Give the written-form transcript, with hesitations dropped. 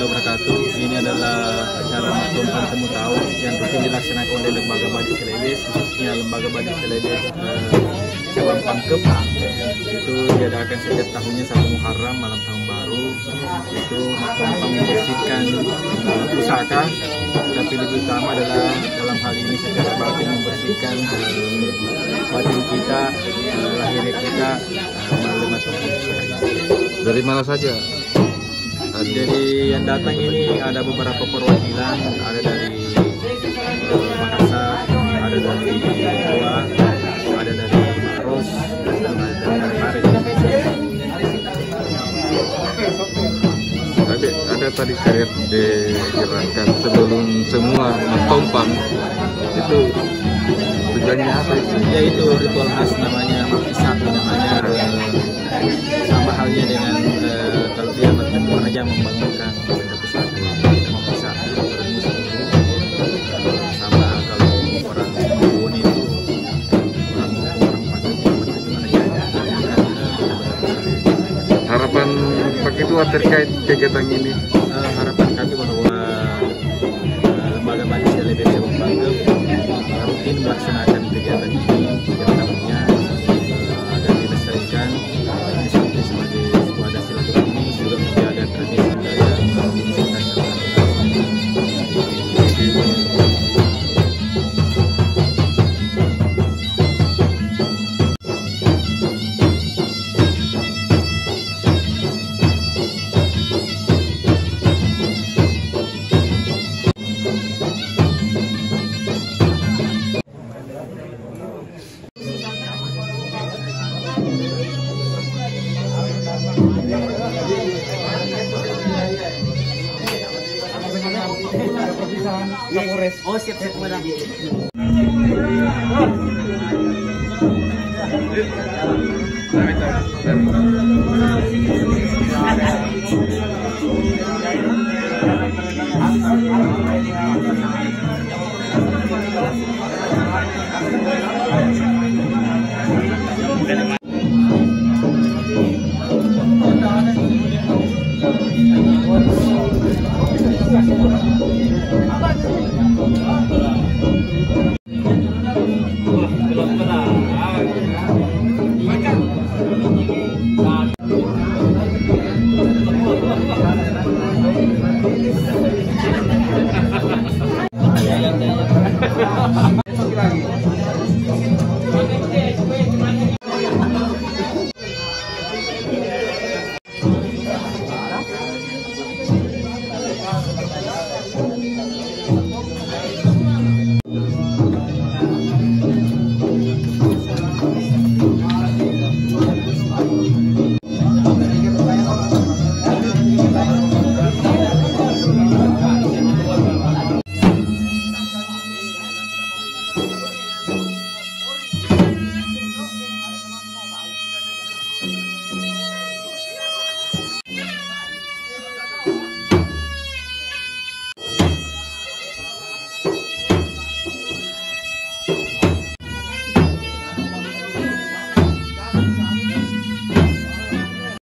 wabarakatuh. Ini adalah acara Matompan Temu Tahun yang rutin dilaksanakan oleh Lembaga Badi Celebes, khususnya Lembaga Badi Celebes cabang Pangkep. Itu diadakan setiap tahunnya 1 Muharram, malam tahun baru. Itu Matompan membersihkan pusaka, tapi lebih utama adalah dalam hal ini secara batin membersihkan batin kita, lahirnya kita melalui Matompan pusaka ini. Dari mana saja? Jadi yang datang ini ada beberapa perwakilan, ada dari Makassar, ada dari Jawa, ada dari Maros, ada dari Paris. Ada tadi saya digerakkan sebelum semua Matompan itu tujuannya apa itu? Yaitu ritual khas namanya Mapisapi namanya, sama halnya dengan kalau dia bertemu aja membangunkan benda pusaka Mapisapi sama kalau orang Bone itu orang Harapan Pak Ketua terkait kegiatan ini? Harapan kami bahwa Lembaga Badi Celebes Cabang Pangkep rutin melaksanakan kegiatan ini setiap tahunnya agar dilestarikan ini sebagai sebuah dasi silaturahmi, juga menjaga tradisi budaya kita. Oh, siap-siap madam.